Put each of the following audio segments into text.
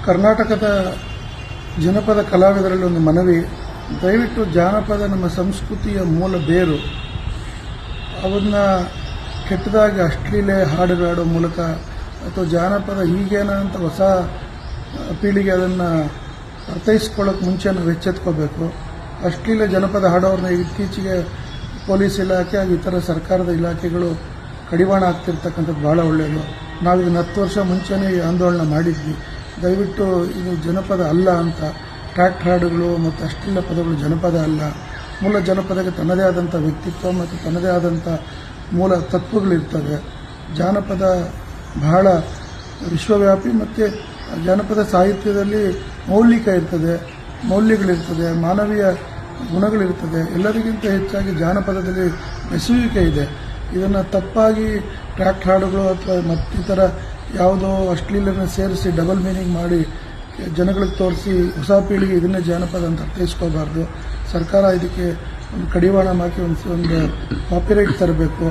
ಕರ್ನಾಟಕದ ಜನಪದ ಕಲಾವಿದರಲ್ಲಿ ಒಂದು ಮನವಿ, ದಯವಿಟ್ಟು ಜಾನಪದ ನಮ್ಮ ಸಂಸ್ಕೃತಿಯ ಮೂಲ ಬೇರು. ಅವನ್ನ ಕೆಟ್ಟದಾಗಿ ಅಶ್ಲೀಲೆ ಹಾಡುಗಾಡೋ ಮೂಲಕ ಅಥವಾ ಜಾನಪದ ಹೀಗೇನ ಅಂತ ಹೊಸ ಪೀಳಿಗೆ ಅದನ್ನು ಅರ್ಥೈಸ್ಕೊಳ್ಳೋಕೆ ಮುಂಚೆ ನಾವು ಎಚ್ಚೆತ್ಕೋಬೇಕು. ಅಶ್ಲೀಲ ಜನಪದ ಹಾಡೋರನ್ನ ಇತ್ತೀಚೆಗೆ ಪೊಲೀಸ್ ಇಲಾಖೆ ಹಾಗೂ ಇತರ ಸರ್ಕಾರದ ಇಲಾಖೆಗಳು ಕಡಿವಾಣ ಆಗ್ತಿರ್ತಕ್ಕಂಥದ್ದು ಭಾಳ ಒಳ್ಳೆಯದು. ನಾವು ಇದನ್ನು 10 ವರ್ಷ ಮುಂಚೆನೇ ಈ ಆಂದೋಲನ ಮಾಡಿದ್ವಿ. ದಯವಿಟ್ಟು ಇದು ಜನಪದ ಅಲ್ಲ ಅಂತ. ಟ್ರ್ಯಾಕ್ಟ್ ಹಾಡುಗಳು ಮತ್ತು ಅಶ್ಲೀಲ ಪದಗಳು ಜನಪದ ಅಲ್ಲ. ಮೂಲ ಜನಪದಕ್ಕೆ ತನ್ನದೇ ಆದಂಥ ವ್ಯಕ್ತಿತ್ವ ಮತ್ತು ತನ್ನದೇ ಆದಂಥ ಮೂಲ ತತ್ವಗಳಿರ್ತವೆ. ಜಾನಪದ ಬಹಳ ವಿಶ್ವವ್ಯಾಪಿ ಮತ್ತು ಜಾನಪದ ಸಾಹಿತ್ಯದಲ್ಲಿ ಮೌಲಿಕ ಇರ್ತದೆ, ಮೌಲ್ಯಗಳಿರ್ತದೆ, ಮಾನವೀಯ ಗುಣಗಳಿರ್ತದೆ. ಎಲ್ಲರಿಗಿಂತ ಹೆಚ್ಚಾಗಿ ಜಾನಪದದಲ್ಲಿ ಬೆಸುವಿಕೆ ಇದೆ. ಇದನ್ನು ತಪ್ಪಾಗಿ ಟ್ರ್ಯಾಕ್ಟ್ ಹಾಡುಗಳು ಅಥವಾ ಮತ್ತಿತರ ಯಾವುದೋ ಅಶ್ಲೀಲನ ಸೇರಿಸಿ ಡಬಲ್ ಮೀನಿಂಗ್ ಮಾಡಿ ಜನಗಳಿಗೆ ತೋರಿಸಿ ಹೊಸ ಪೀಳಿಗೆ ಇದನ್ನೇ ಜಾನಪದ ಅಂತ ಅರ್ಥೈಸ್ಕೋಬಾರ್ದು. ಸರ್ಕಾರ ಇದಕ್ಕೆ ಒಂದು ಕಡಿವಾಣ ಹಾಕಿ ಒಂದು ಕಾಪಿರೈಟ್ ತರಬೇಕು,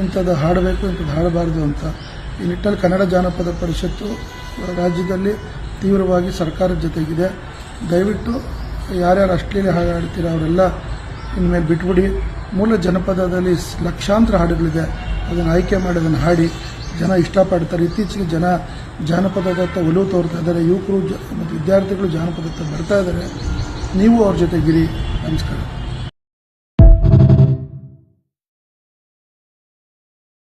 ಇಂಥದ್ದು ಹಾಡಬೇಕು, ಇಂಥದ್ದು ಹಾಡಬಾರ್ದು ಅಂತ. ಈ ನಿಟ್ಟಲ್ಲಿ ಕನ್ನಡ ಜಾನಪದ ಪರಿಷತ್ತು ರಾಜ್ಯದಲ್ಲಿ ತೀವ್ರವಾಗಿ ಸರ್ಕಾರದ ಜೊತೆಗಿದೆ. ದಯವಿಟ್ಟು ಯಾರ್ಯಾರು ಅಶ್ಲೀಲ ಹಾಡ್ತೀರ ಅವರೆಲ್ಲ ಇನ್ಮೇಲೆ ಬಿಟ್ಬಿಡಿ. ಮೂಲ ಜನಪದದಲ್ಲಿ ಲಕ್ಷಾಂತರ ಹಾಡುಗಳಿದೆ, ಅದನ್ನು ಆಯ್ಕೆ ಮಾಡಿ ಅದನ್ನು ಹಾಡಿ. ಜನ ಇಷ್ಟಪಡ್ತಾರೆ. ಇತ್ತೀಚೆಗೆ ಜಾನಪದದತ್ತ ಒಲವು ತೋರ್ತಾ ಇದ್ದಾರೆ. ಯುವಕರು ಮತ್ತು ವಿದ್ಯಾರ್ಥಿಗಳು ಜಾನಪದತ್ತ ಬರ್ತಾ ಇದ್ದಾರೆ. ನೀವು ಅವ್ರ ಜೊತೆಗಿರಿ. ನಮಸ್ಕಾರ.